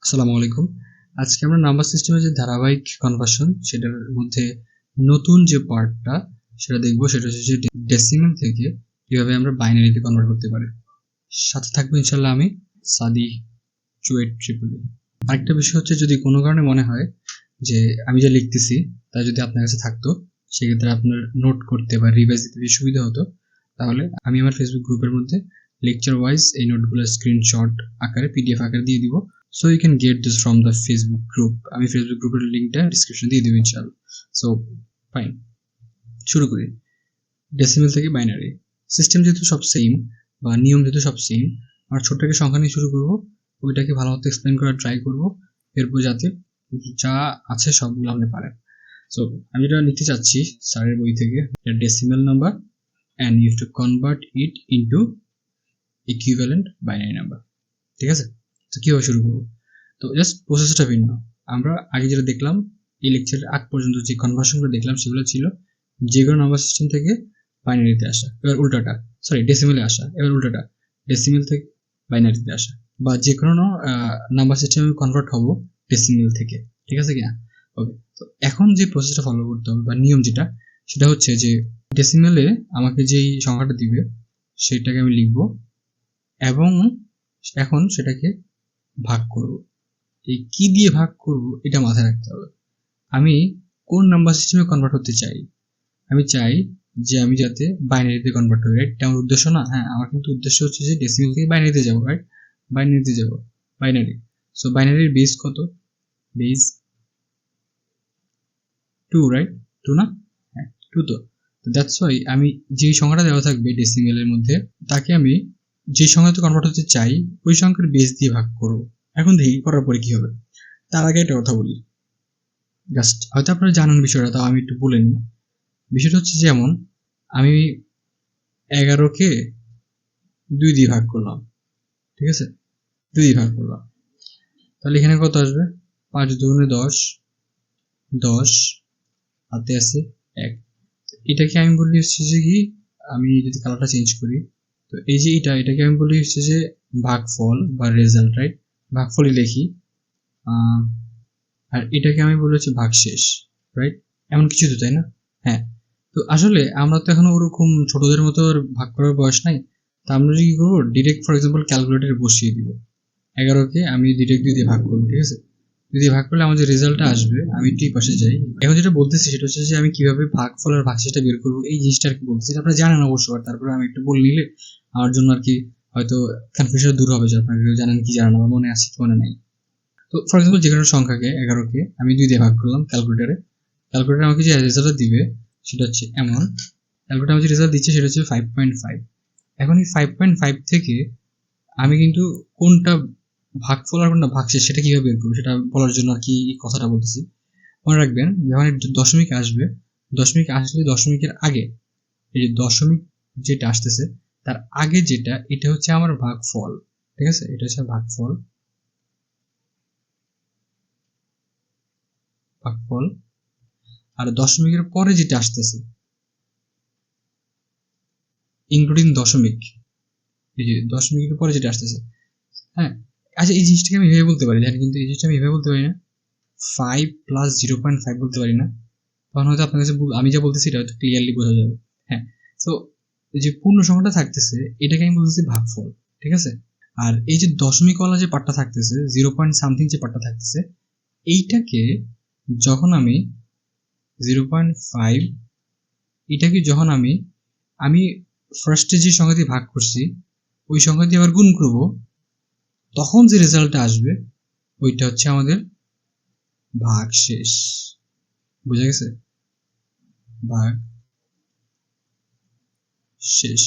আসসালামু আলাইকুম। আজকে আমরা নাম্বার সিস্টেমের যে ধারাবাহিক কনভার্সন সেটার মধ্যে নতুন যে পার্টটা সেটা দেখব। সেটা হচ্ছে যে ডেসিমেল থেকে কিভাবে আমরা বাইনারিতে কনভার্ট করতে পারি। সাথে থাকবো ইনশাল্লাহ আমি সাদি চুয়েট ট্রিপল। আরেকটা বিষয় হচ্ছে, যদি কোনো কারণে মনে হয় যে আমি যা লিখতেছি তা যদি আপনার কাছে থাকতো, সেক্ষেত্রে আপনার নোট করতে বা রিভাইজ দিতে বেশি সুবিধা হতো, তাহলে আমি আমার ফেসবুক গ্রুপের মধ্যে লেকচার ওয়াইজ এই নোটগুলো স্ক্রিনশট আকারে পিডিএফ আকারে দিয়ে দিব। So you can get this from the Facebook group. আমি ফেসবুক গ্রুপের লিঙ্কটা ডিসক্রিপশন দিয়ে দেবো ইনশাআল্লাহ। সো ফাইন, শুরু করি। ডেসিমেল থেকে বাইনারি সিস্টেম যেহেতু সব সেম বা নিয়ম যেহেতু সব সেম, আর ছোট্ট একটা সংখ্যা নিয়ে শুরু করবো, ওইটাকে ভালো মতো এক্সপ্লেন করার ট্রাই করবো, এরপর যাতে যা আছে সবগুলো আপনি পারেন। সো আমি যেটা লিখতে চাচ্ছি স্যারের বই থেকে, decimal number and you have to convert it into equivalent binary number. ঠিক আছে, তো কীভাবে শুরু করবো? তো জাস্ট প্রসেসটা ভিন্ন। আমরা আগে যেটা দেখলাম, এই লেকচারের আগ পর্যন্ত যে কনভার্সনগুলো দেখলাম সেগুলো ছিল যে কোনো নাম্বার সিস্টেম থেকে বাইনারিতে আসা, এবার উল্টাটা, সরি ডেসিমেলে আসা, এবার উল্টাটা ডেসিমেল থেকে বাইনারিতে আসা, বা যে কোনো নাম্বার সিস্টেমে কনভার্ট হবো ডেসিমেল থেকে। ঠিক আছে কিনা? ওকে, তো এখন যে প্রসেসটা ফলো করতে হবে বা নিয়ম যেটা, সেটা হচ্ছে যে ডেসিমেলে আমাকে যেই সংখ্যাটা দিবে সেটাকে আমি লিখবো এবং এখন সেটাকে ভাগ করব। এই কি দিয়ে ভাগ করব এটা মাথায় রাখতে হবে। আমি কোন নাম্বার সিস্টেমে কনভার্ট হতে চাই? আমি চাই যে আমি যাতে বাইনারিতে কনভার্ট হই, রাইট? এটা আমার উদ্দেশ্য না? হ্যাঁ, আমার কিন্তু উদ্দেশ্য হচ্ছে যে ডেসিমেল থেকে বাইনারিতে যাবো, রাইট? বাইনারিতে যাব, বাইনারি। সো বাইনারির বেস কত? Base 2, right? 2 না? হ্যাঁ 2। তো দ্যাটস ওয়াই আমি যেই সংখ্যাটা দেওয়া থাকবে ডেসিমেলের মধ্যে, তাকে আমি যে সংখ্যাতে কনভার্ট হতে চাই ওই সংখ্যার বেস দিয়ে ভাগ করব। এখন দেখি করার পরে কি হবে। তার আগে একটা কথা বলি, জাস্ট হয়তো আপনারা জানেন বিষয়টা, তাও আমি একটু বলে নিই। বিষয়টা হচ্ছে যেমন আমি 11কে 2 দিয়ে ভাগ করলাম, ঠিক আছে? 2 দিয়ে ভাগ করলাম, তাহলে এখানে কত আসবে? 5 দুগুণে 10, 10 হাতে আছে 1। এটাকে আমি বলি হচ্ছে যে কি, আমি যদি কালারটা চেঞ্জ করি, তো এই যে এটাকে আমি বলি হচ্ছে যে ভাগফল বা রেজাল্ট, রাইট? ভাগফলই লিখি। আর এটাকে আমি বলি হচ্ছে ভাগশেষ, রাইট? এমন কিছু তো, তাই না? হ্যাঁ। তো আসলে আমরা তো এখনো ওরকম ছোটদের মতো ভাগ করার বয়স নাই। তো আমরা কি করবো, ডিরেক্ট ফর এক্সাম্পল ক্যালকুলেটরে বসিয়ে দিব। 11কে আমি ডিরেক্ট 2 দিয়ে ভাগ করবো, ঠিক আছে? 2 দিয়ে ভাগ করলে আমার যে রেজাল্টটা আসবে, আমি একটু এই পাশে যাই। এখন যেটা বলতেছি সেটা হচ্ছে যে আমি কিভাবে ভাগফল আর ভাগশেষটা বের করবো, এই জিনিসটা আর কি বলতেছি। আপনারা জানেন অবশ্য, আর তারপরে আমি একটু বলে নিলে আমার জন্য আর কি হয়তো কনফিউশন দূর হবে যে আপনারা জানেন কি জানেন না, বা মনে আছে কি মনে নাই। তো ফর এক্সাম্পল যে কোনো সংখ্যাকে 11কে আমি 2 দিয়ে ভাগ করলাম ক্যালকুলেটরে। ক্যালকুলেটর আমাকে যে রেজাল্টটা দিবে সেটা হচ্ছে এমন। ক্যালকুলেটর আমাকে যে রেজাল্ট দিচ্ছে সেটা হচ্ছে 5.5। এখন এই 5.5 থেকে আমি কিন্তু কোনটা ভাগফল আর কোনটা ভাগশেষ সেটা কিভাবে বের করবো সেটা বলার জন্য আর কি এই কথাটা বলতেছি। মনে রাখবেন, যখন দশমিক আসবে, দশমিক আসলে দশমিকের আগে এই যে দশমিক যেটা আসতেছে তার আগে যেটা, এটা হচ্ছে আমার ভাগফল। ঠিক আছে, এটা হচ্ছে ভাগফল। ভাগফল। আর দশমিকের পরে যেটা আসতেছে ইনক্লুডিং দশমিক, এই যে দশমিকের পরে যেটা আসতেছে, হ্যাঁ। আচ্ছা, এই জিনিসটাকে আমি এভাবে বলতে পারি, দেখেন, কিন্তু এই জিনিসটা আমি এভাবে বলতে পারি না, 5 প্লাস 0.5 বলতে পারি না। তখন হয়তো আপনার কাছে আমি যা বলতেছি এটা হয়তো ক্লিয়ারলি বোঝা যাবে। হ্যাঁ, তো এই যে পূর্ণ সংখ্যাটা থাকতেছে এটাকে আমি বলতেছি ভাগফল, ঠিক আছে? আর এই যে দশমিকওয়ালা যে পার্টটা থাকতেছে, 0. যে পার্টটা থাকতেছে, এইটাকে যখন আমি 0.5, এটাকে যখন আমি আমি ফার্স্টে যে সংখ্যা দিয়ে ভাগ করছি ওই সংখ্যা দিয়ে আবার গুণ করব, তখন যে রেজাল্টটা আসবে ওইটা হচ্ছে আমাদের ভাগশেষ। বুঝা গেছে? ভাগ শেষ।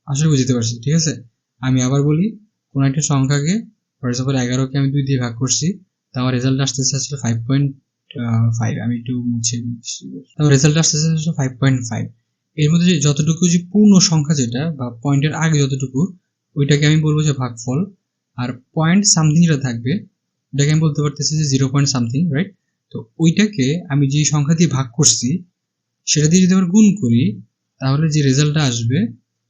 আসলে বুঝতে পারছি, ঠিক আছে? আমি আবার বলি, কোন একটা সংখ্যাকে ফর এক্সাম্পল 11কে আমি 2 দিয়ে ভাগ করছি, তো আমার রেজাল্ট আসতেছে আসলে 5.5। আমি একটু মুছে দিচ্ছি। আমার রেজাল্ট আসতেছে আসলে 5.5। এর মধ্যে যে যতটুকু যে পূর্ণ সংখ্যা যেটা বা পয়েন্টের আগে যতটুকু, ওইটাকে আমি বলবো যে ভাগফল। আর পয়েন্ট সামথিং যেটা থাকবে ওটাকে আমি বলতে পারতেছি যে 0. রাইট? তো ওইটাকে আমি যে সংখ্যা দিয়ে ভাগ করছি সেটা দিয়ে যদি আবার গুণ করি, তাহলে যে রেজাল্টটা আসবে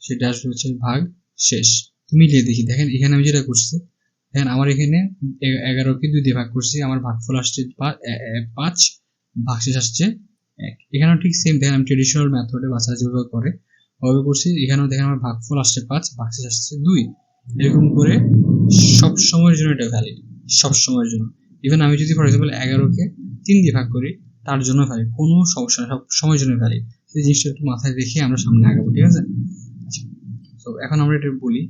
সেটা আসবে হচ্ছে ভাগ শেষ। তো মিলিয়ে দেখি। দেখেন এখানে আমি যেটা করছি, দেখেন আমার এখানে 11কে 2 দিয়ে ভাগ করছি, আমার ভাগফল আসছে 5, ভাগশেষ আসছে 1। এখানেও ঠিক সেম, দেখেন আমি ট্রেডিশনাল মেথডে বাচ্চারা যেভাবে করে ওভাবে করছি। এখানেও দেখেন আমার ভাগফল আসছে 5, ভাগশেষ আসছে 2। এরকম করে সব সময়ের জন্য এটা ভ্যালিড, সব সময়ের জন্য। ইভেন আমি যদি ফর এক্সাম্পল 11কে 3 দিয়ে ভাগ করি, তার জন্য ভ্যালিড, কোনো সমস্যা নেই, সব সময়ের জন্য ভ্যালিড। সেই জিনিসটা একটু মাথায় রেখে আমরা সামনে আগাবো, ঠিক আছে? আচ্ছা, তো এখন আমরা এটা বলি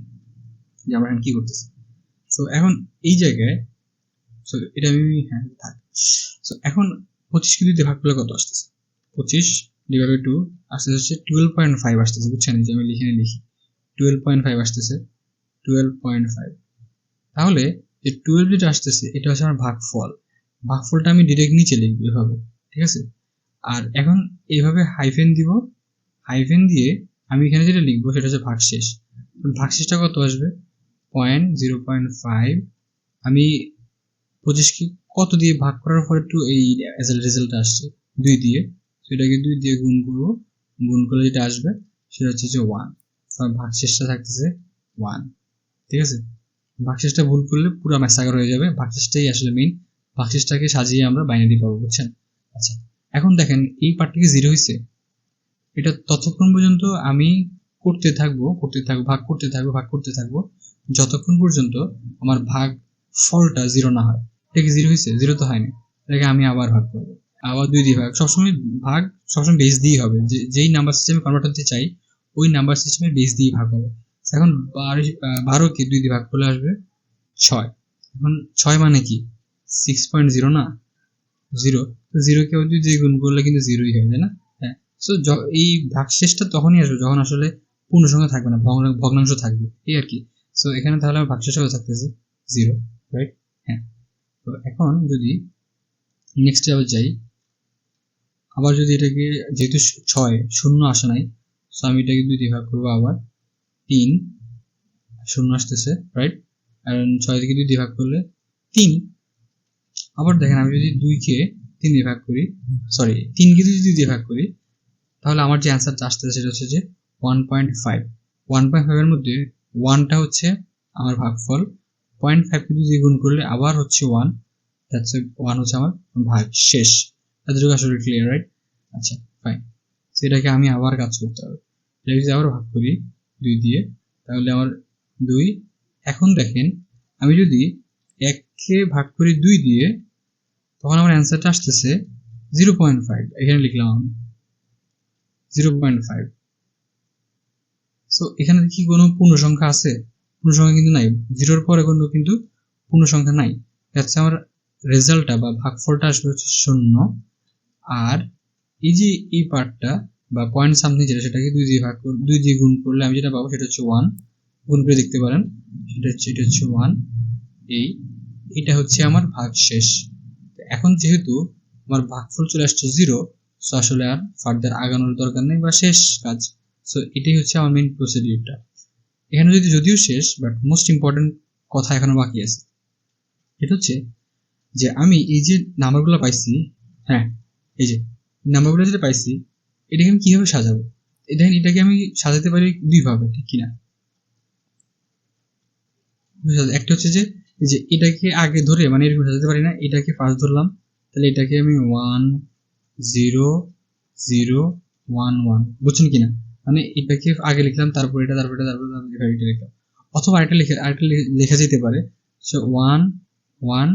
যে আমরা এখন কি করতেছি। তো এখন এই জায়গায়, সো এটা আমি থাক। সো এখন 25কে 2 দিয়ে ভাগ করলে কত আসতেছে? 25 ডিভাইডেড 2 আসতেছে হচ্ছে 12.5 আসতেছে, বুঝছেন? যে আমি লিখি 12.5 আসতেছে, 12.5। তাহলে এই 12 যেটা আসতেছে এটা হচ্ছে আমার ভাগফল। ভাগফলটা আমি ডিরেক্ট নিচে লিখবো এভাবে, ঠিক আছে? আর এখন এইভাবে হাইফেন দিব, হাইফেন দিয়ে আমি এখানে যেটা লিখবো সেটা হচ্ছে ভাগশেষ। ভাগশেষটা কত আসবে? 0.5। আমি 25কে কত দিয়ে ভাগ করার পর একটু এই রেজাল্টটা আসছে 2 দিয়ে, সেটাকে 2 দিয়ে গুণ করবো, গুণ করলে যেটা আসবে সেটা হচ্ছে যে 1। ভাগশেষটা থাকতেছে 1, ঠিক আছে? ভাগশেষটা ভুল করলে পুরো ম্যাসাকার হয়ে যাবে। ভাগশেষটাই আসলে মেইন, ভাগশেষটাকে সাজিয়ে আমরা বাইনারি পাবো, বুঝছেন? আচ্ছা, এখন দেখেন এই পার্টটা কি 0 হয়েছে? এটা ততক্ষণ পর্যন্ত আমি ভাগ করতে থাকবো যতক্ষণ পর্যন্ত আমার ভাগ ফলটা 0 না হয়। এটা কি 0 হয়েছে? 0 তো হয়নি। এটাকে আমি আবার ভাগ করবো, আবার 2 দিয়ে সবসময় ভাগ সবসময় বেস দিয়েই হবে। যেই নাম্বার সিস্টেমে কনভার্ট হতে চাই ওই নাম্বার সিস্টেমের বেস দিয়ে ভাগ হবে। এখন 12কে 2 দিয়ে ভাগ করলে আসবে 6। এখন 6 মানে কি? 6.0 না? 0। তো 0কে 2 দিয়ে গুণ করলে কিন্তু 0ই হয়, তাই না? হ্যাঁ। সো এই ভাগশেষটা তখনই আসবে যখন আসলে পূর্ণ সংখ্যা থাকবে না, ভগ্নাংশ থাকবে, এই আর কি। সো এখানে তাহলে আমার ভাগশেষ হয়ে থাকতেছে 0, রাইট? হ্যাঁ। তো এখন যদি নেক্সট আবার যাই, আবার যদি এটাকে, যেহেতু 6 শূন্য আসে নাই, সো আমি এটাকে 2 দিয়ে ভাগ করবো, আবার 3 শূন্য আসতেছে, রাইট? আর 6 থেকে 2 দিয়ে ভাগ করলে 3। আবার দেখেন আমি যদি 2কে 3 দিয়ে ভাগ করি, 3কে যদি 2 দিয়ে ভাগ করি, তাহলে আমার যে অ্যান্সারটা আসতেছে সেটা হচ্ছে যে 1.5। 1.5 এর মধ্যে 1টা হচ্ছে আমার ভাগফল, 0.5কে 2 দিয়ে গুণ করলে আবার হচ্ছে 1, দ্যাটস 1 হচ্ছে আমার ভাগ শেষ। এতটুকু আসলে ক্লিয়ার, রাইট? আচ্ছা, ফাইন। সেটাকে আমি আবার কাজ করতে হবে। এটাকে যদি আবার ভাগ করি 2 দিয়ে, তাহলে আমার 2। এখন দেখেন আমি যদি 1কে ভাগ করি 2 দিয়ে, তখন আমার অ্যান্সারটা আসতেছে 0.5। এখানে লিখলাম আমি 0.5। সো এখানে কি কোনো পূর্ণ সংখ্যা আছে? পূর্ণ সংখ্যা কিন্তু নাই, 0-র পরে কিন্তু পূর্ণ সংখ্যা নাই। হচ্ছে আমার রেজাল্টটা বা ভাগফলটা আসবে হচ্ছে 0। আর এই যে এই পার্টটা বা পয়েন্ট সামথিং যেটা, সেটাকে 2 দিয়ে 2 দিয়ে গুণ করলে আমি যেটা পাবো সেটা হচ্ছে 1। গুণ করে দেখতে পারেন, এটা হচ্ছে 1। এটা হচ্ছে আমার ভাগশেষ। এখন যেহেতু আমার ভাগফল চলে আসছে 0, সো আসলে আর ফার্দার আগানোর দরকার নেই বা শেষ কাজ। সো এটাই হচ্ছে আমার মেইন প্রসিডিউরটা। এখানে যদিও শেষ, বাট মোস্ট ইম্পর্টেন্ট কথা এখনো বাকি আছে। এটা হচ্ছে যে আমি এই যে নাম্বারগুলো পাইছি, হ্যাঁ, এই যে নাম্বারগুলো যেটা পাইছি, এটাকে আমি কিভাবে সাজাবো? এটাকে আমি সাজাতে পারি 2 ভাবে, ঠিক কিনা? একটা হচ্ছে যে এটাকে আগে ধরে মানে এরকম সাজাতে পারি না, এটাকে ফার্স্ট ধরলাম, তাহলে এটাকে আমি 1 0 0 1 1, বুঝছেন কিনা? মানে এটাকে আগে লিখলাম, তারপর এটা, তারপর এটা, তারপর এটা লিখলাম। অথবা আরেকটা লেখা যেতে পারে 1 1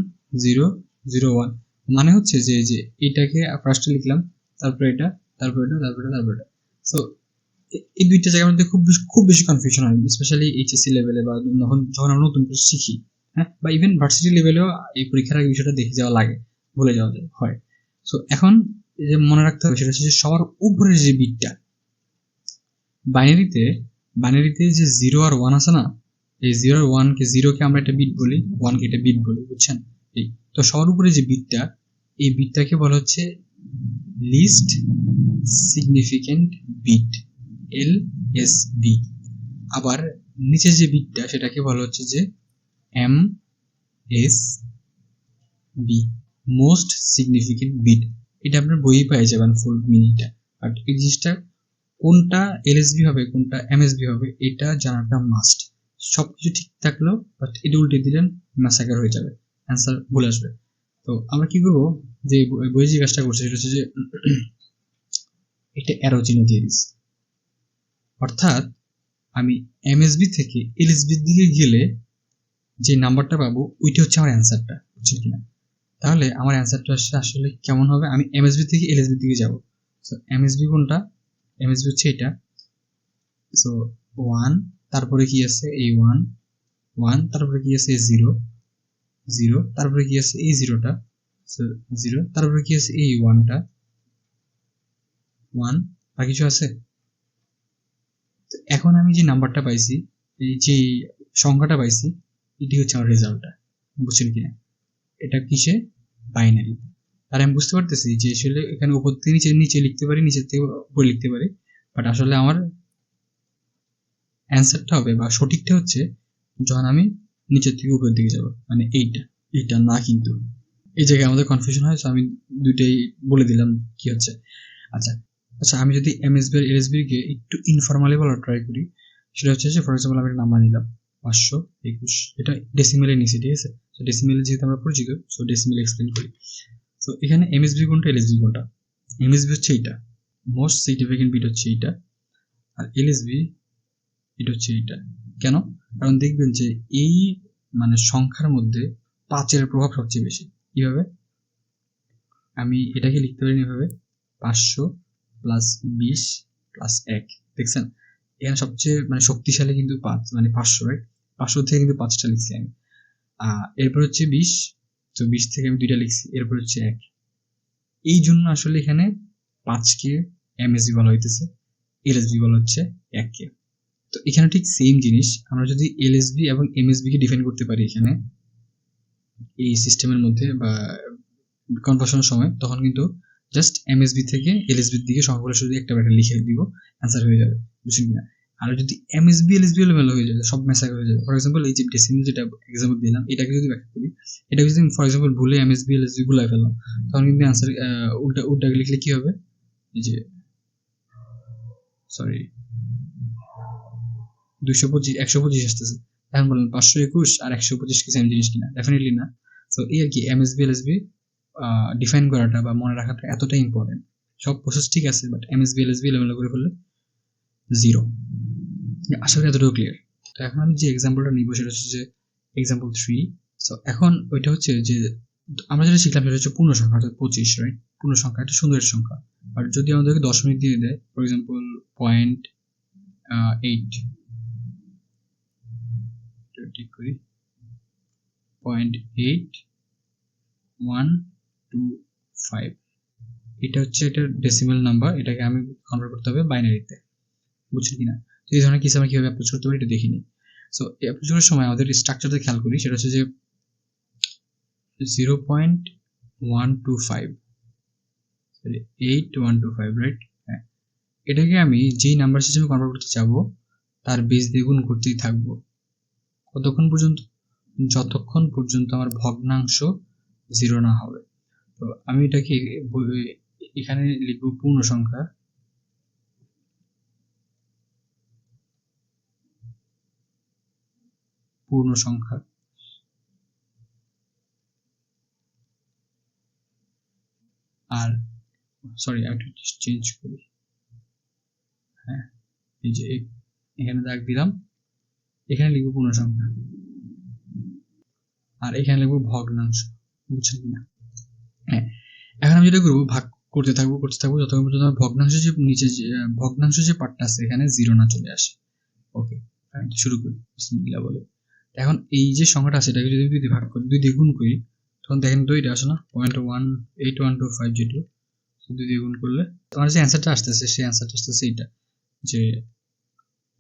0 0 1। মানে হচ্ছে যে এটাকে ফার্স্টে লিখলাম, তারপর এটা, তারপর এটা, তারপর এটা, তারপর এটা। সো এই দুইটা জায়গার মধ্যে খুব বেশি কনফিউশন হয়, স্পেশালি এইচএসসি লেভেলে বা যখন আমরা নতুন করে শিখি, হ্যাঁ, বা ইভেন ভার্সিটি লেভেলেও এই পরীক্ষার আগে বিষয়টা দেখে যাওয়া লাগে, ভুলে যাওয়া হয়। সো এখন যে মনে রাখতে হবে সেটা হচ্ছে যে সবার উপরের যে বিটটা, বাইনারিতে যে 0 আর 1 আছে না, এই 0 আর 1কে, 0কে আমরা একটা বিট বলি, 1কে একটা বিট বলি, বুঝছেন? এই তো সবার উপরে যে বিটটা, এই বিটটাকে বলা হচ্ছে লিস্ট সিগনিফিকেন্ট বিট, LSB। আবার নিচের যে বিটটা সেটাকে বলা হচ্ছে যে MSB, মোস্ট সিগনিফিকেন্ট বিট। এটা আপনার বইয়ে পেয়ে যাবেন ফুল মিনিংটা। বাট এই জিনিসটা কোনটা LSB হবে কোনটা MSB হবে এটা জানাটা মাস্ট। সব কিছু ঠিক থাকলেও বাট এটা উল্টে দিলেন ম্যাসাকার হয়ে যাবে, অ্যান্সার ভুল আসবে। তো আমরা কি করবো, যে বই যে কাজটা করছে সেটা হচ্ছে যে একটা অ্যারো চিহ্ন দিয়ে দিচ্ছি, অর্থাৎ আমি এমএসবি থেকে এলএসবির দিকে গেলে যে নাম্বারটা পাবো ওইটা হচ্ছে আমার অ্যান্সারটা, বুঝছেন কিনা? তাহলে আমার অ্যান্সারটা আসলে কেমন হবে, আমি এমএসবি থেকে এলএসবি দিকে যাব। সো এমএসবি কোনটা, এমএসবি হচ্ছে এটা। সো 1, তারপরে কি আছে এই 1, 1, তারপরে কি আছে 0, 0, তারপরে কি আছে এই 0টা, সো 0, তারপরে কি আছে এই 1টা, 1, আর কিছু আছে? তো এখন আমি যে নাম্বারটা পাইছি, এই যে সংখ্যাটা পাইছি, এটি হচ্ছে আমার রেজাল্টটা, বুঝছেন কিনা? এটা কিসে, বাইনারি। আর আমি বুঝতে পারতেছি যে আসলে এখানে উপর থেকে নিচে নিচে লিখতে পারি, নিচের থেকে উপরে লিখতে পারি, বাট আসলে আমার অ্যান্সারটা হবে বা সঠিকটা হচ্ছে যখন আমি নিচের থেকে উপরের দিকে যাব, মানে এইটা, এইটা না। কিন্তু এই জায়গায় আমাদের কনফিউশন হয়, আমি দুইটাই বলে দিলাম কি হচ্ছে। আচ্ছা আচ্ছা, আমি যদি এমএসবি আর এলএসবি কে একটু ইনফরমালি বলা ট্রাই করি, সেটা হচ্ছে যে ফর এক্সাম্পল আমি একটা নাম্বার নিলাম 521, এটা ডেসিমেলে নিছি, ঠিক আছে? তো ডেসিমেলে যেহেতু আমরা পরিচিত, সো ডেসিমেল এক্সপ্লেন করি। তো এখানে এমএসবি কোনটা, এলএসবি কোনটা? এমএসবি হচ্ছে এইটা, মোস্ট সিগনিফিকেন্ট বিট হচ্ছে এইটা, আর এলএসবি এটা হচ্ছে এইটা। কেন? কারণ দেখবেন যে এই মানে সংখ্যার মধ্যে 5-এর প্রভাব সবচেয়ে বেশি। কিভাবে? আমি এটাকে লিখতে পারি এভাবে, 500 প্লাস 20 প্লাস 1, দেখছেন? এখানে সবচেয়ে মানে শক্তিশালী কিন্তু 5, মানে 500, রাইট? 500 থেকে কিন্তু 5টা লিখছি আমি। এরপর হচ্ছে 20, তো 20 থেকে আমি 2টা লিখছি, এরপর হচ্ছে 1। এই জন্য আসলে এখানে 5কে এমএসবি বলা হইতেছে, এলএসবি বলা হচ্ছে 1কে। তো এখানে ঠিক সেম জিনিস আমরা যদি এলএসবি এবং এমএসবি কে ডিফাইন করতে পারি এখানে এই সিস্টেমের মধ্যে বা কনভার্সনের সময়, তখন কিন্তু জাস্ট এমএসবি থেকে এলএসবির দিকে সংখ্যাগুলো শুধু একটা একটা লিখে দিব, অ্যান্সার হয়ে যাবে, বুঝছেন কিনা? আর যদি এমএসবি এলএসবি এলোমেলো হয়ে যায়, সব মেসাক হয়ে যায়, ফর এক্সাম্পল এই যে ডেসিমেল যেটা এক্সাম্পল দিলাম, এটাকে যদি ব্যাখ্যা করি, এটাকে যদি ফর এক্সাম্পল ভুলে এমএসবি এলএসবি গুলাই ফেললাম, তখন কিন্তু অ্যান্সার উল্টা উল্টা লিখলে কি হবে, এই যে সরি 225 125 আসতেছে, এখন বলেন 521 আর 125 কি সেম জিনিস কিনা? ডেফিনেটলি না। সো এই আর কি, এমএসবি এলএসবি ডিফাইন করাটা বা মনে রাখাটা এতটাই ইম্পর্টেন্ট। সব প্রসেস ঠিক আছে, বাট এমএসবি এলএসবি এলোমেলো করে ফেললে জিরো। আশা করি এতটুকু ক্লিয়ার। তো এখন আমি যে এক্সাম্পলটা নিব সেটা হচ্ছে যে এক্সাম্পল 3। সো এখন ওইটা হচ্ছে যে আমরা যেটা শিখলাম সেটা হচ্ছে পূর্ণ সংখ্যা, অর্থাৎ 25, রাইট? পূর্ণ সংখ্যা একটা সুন্দর সংখ্যা, আর যদি আমাদেরকে দশমিক দিয়ে দেয়, ফর এক্সাম্পল 0.8, ঠিক করি 0.8125, এটা হচ্ছে এটার ডেসিমেল নাম্বার, এটাকে আমি কনভার্ট করতে হবে বাইনারিতে, বুঝছেন কিনা? তো এই ধরনের কিছু আমরা কিভাবে অ্যাপ্রোচ করতে পারি এটা দেখিনি। সো এই অ্যাপ্রোচ করার সময় আমাদের স্ট্রাকচারটা খেয়াল করি, সেটা হচ্ছে যে 0.125, সরি 8125, রাইট? হ্যাঁ, এটাকে আমি যেই নাম্বার সিস্টেমে কনভার্ট করতে চাবো তার বেস দিয়ে গুণ করতেই থাকবো, কতক্ষণ পর্যন্ত? যতক্ষণ পর্যন্ত আমার ভগ্নাংশ 0 না হবে। তো আমি এটাকে এখানে লিখব পূর্ণ সংখ্যা, পূর্ণ সংখ্যা, আর সরি আমি একটু চেঞ্জ করি, হ্যাঁ এই যে এখানে দাগ দিলাম, এখানে লিখব পূর্ণ সংখ্যা আর এখানে লিখব ভগ্নাংশ, বুঝছেন কিনা? হ্যাঁ, এখন আমি যেটা করবো, ভাগ করতে থাকবো যতক্ষণ পর্যন্ত আমার ভগ্নাংশ যে নিচে যে ভগ্নাংশ যে পার্টটা আছে এখানে 0 না চলে আসে। ওকে, শুরু করি বিসমিল্লাহ বলে। এখন এই যে সংখ্যাটা আছে এটাকে যদি 2 দিয়ে ভাগ করি, 2 দিয়ে গুণ করি, তখন দেখেন তো এটা আসে না 0.8125 যেটা, 2 দিয়ে গুণ করলে তোমার যে অ্যান্সারটা আসতেছে সেই অ্যান্সারটা আসতেছে এইটা, যে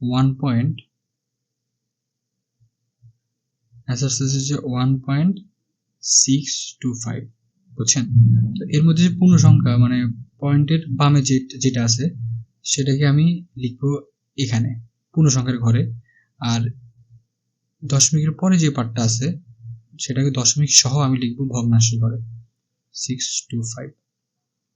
1.625, বুঝছেন? তো এর মধ্যে যে পূর্ণ সংখ্যা মানে পয়েন্টের বামে যেটা আছে সেটাকে আমি লিখবো এখানে পূর্ণ সংখ্যার ঘরে, আর দশমিকের পরে যে পার্টটা আছে সেটাকে দশমিক সহ আমি লিখবো ভগ্নাংশের ঘরে 625।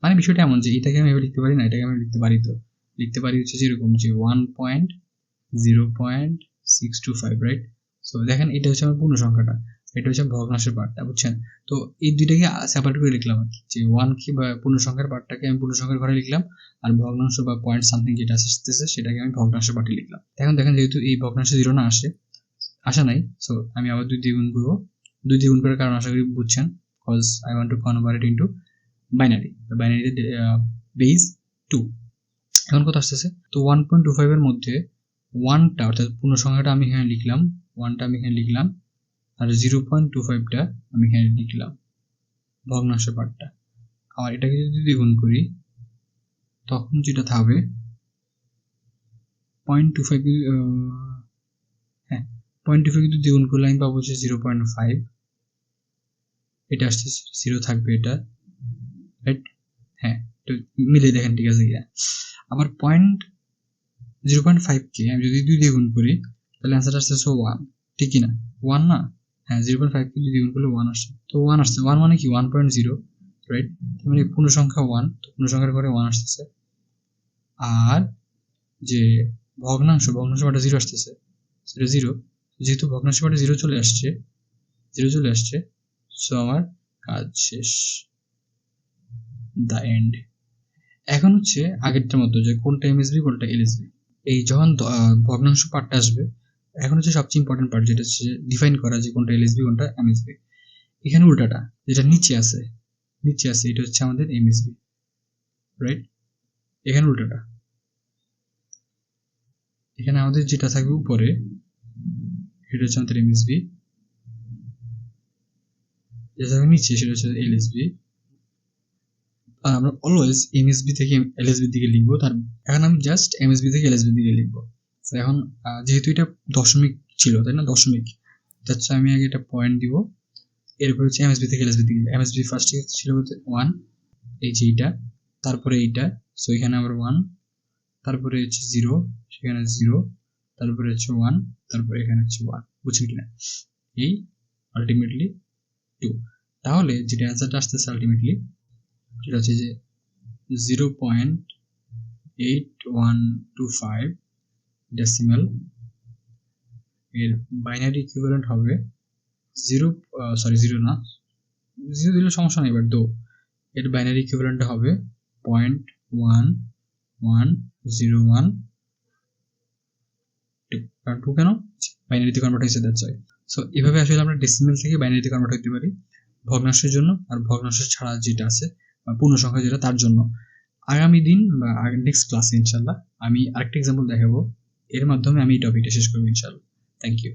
মানে বিষয়টা এমন যে এটাকে আমি লিখতে পারি না, এটাকে আমি লিখতে পারি, তো লিখতে পারি হচ্ছে যেরকম যে 1.0.625, 625, রাইট? সো দেখেন এটা হচ্ছে আমার পূর্ণ সংখ্যাটা, এটা হচ্ছে ভগ্নাংশের পার্টটা, বুঝছেন? তো এই দুইটাকে সেপারেট করে লিখলাম আর কি, যে 1 কি বা পূর্ণ সংখ্যার পার্টটাকে আমি পূর্ণ সংখ্যার ঘরে লিখলাম, আর ভগ্নাংশ বা পয়েন্ট সামথিং যেটা আসতেছে সেটাকে আমি ভগ্নাংশের পার্টে লিখলাম। এখন দেখেন যেহেতু এই ভগ্নাংশে 0 না আসা নাই, সো আমি আবার 2 দিয়ে গুণ করবো। 2 দিয়ে গুণ করার কারণ আশা করি বুঝছেন, cause I want to convert it into binary. বাইনারিতে বেস 2। এখন কত আসতেছে? তো 1.25 এর মধ্যে 1টা অর্থাৎ পূর্ণ সংখ্যাটা আমি এখানে লিখলাম, 1টা আমি এখানে লিখলাম, আর 0.25টা আমি এখানে লিখলাম ভগ্নাংশ পার্টটা। আর এটাকে যদি দ্বিগুণ করি তখন যেটা থাকবে 0.25, হ্যাঁ 0.25 কিন্তু দ্বিগুণ করলে আমি পাবো যে 0.5, এটা আসছে 0 থাকবে এটা, রাইট? হ্যাঁ, তো মিলে দেখেন ঠিক আছে কিনা। আবার 0.5কে আমি যদি 2 দিয়ে গুণ করি তাহলে অ্যান্সার আসছে 1, ঠিক কিনা? 1 না? হ্যাঁ, 0.5কে 2 দিয়ে গুণ করলে 1 আসছে। তো 1 আসছে, 1 মানে কি 1.0, রাইট? মানে পূর্ণ সংখ্যা 1, তো পূর্ণ সংখ্যার ঘরে 1 আসতেছে। আর যে ভগ্নাংশ পার্টে 0 আসতেছে, সেটা 0। যেহেতু ভগ্নাংশ পার্টে 0 চলে আসছে, সো আমার কাজ শেষ, দ্য এন্ড। এখন হচ্ছে আগেরটার মতো যে কোনটা এমএসবি কোনটা এলএসবি, এই যখন ভগ্নাংশ পার্টটা আসবে, এখন হচ্ছে সবচেয়ে ইম্পর্টেন্ট পার্ট, যেটা হচ্ছে ডিফাইন করা যে কোনটা এলএসবি কোনটা এমএসবি। এখানে উল্টাটা, যেটা নিচে আছে এটা হচ্ছে আমাদের এমএসবি, রাইট? এখানে উল্টাটা, এখানে আমাদের যেটা থাকবে উপরে সেটা হচ্ছে আমাদের এমএসবি, যেটা থাকবে নিচে সেটা হচ্ছে এলএসবি। আর আমরা অলওয়েজ এমএসবি থেকে এলএসবি দিকে লিখবো, তার এখন আমি জাস্ট এমএসবি থেকে এলএসবি দিকে লিখবো। এখন যেহেতু এটা দশমিক ছিল, তাই না? দশমিক, আচ্ছা আমি আগে এটা পয়েন্ট দিব, এরপর হচ্ছে এমএসবি থেকে এলএসবি দিকে। এমএসবি ফার্স্টে ছিল বলতে 1, এই যে এইটা, তারপরে এইটা, সো এখানে আবার 1, তারপরে হচ্ছে 0, সেখানে 0, তারপরে হচ্ছে 1, তারপরে এখানে হচ্ছে 1, বুঝছেন কিনা? এই আলটিমেটলি 2। তাহলে যেটা অ্যান্সারটা আসতেছে আলটিমেটলি সেটা হচ্ছে যে 0.8125 ডেসিমেল, এর বাইনারি ইকুইভ্যালেন্ট হবে 0 না, 0 দিলে সমস্যা নেই, বাট এর বাইনারি ইকুইভ্যালেন্ট হবে 0.1101, কারণ 2 কেন বাইনারিতে কনভার্ট হয়েছে, দ্যাটস ওয়াই। সো এভাবে আসলে আমরা ডেসিমেল থেকে বাইনারিতে কনভার্ট হতে পারি ভগ্নাংশের জন্য, আর ভগ্নাংশ ছাড়া যেটা আছে বা পূর্ণ সংখ্যা যেটা তার জন্য। আগামী দিন বা নেক্সট ক্লাসে ইনশাল্লাহ আমি আরেকটা এক্সাম্পল দেখাবো, এর মাধ্যমে আমি এই টপিকটা শেষ করবো ইনশাল্লাহ। Thank you.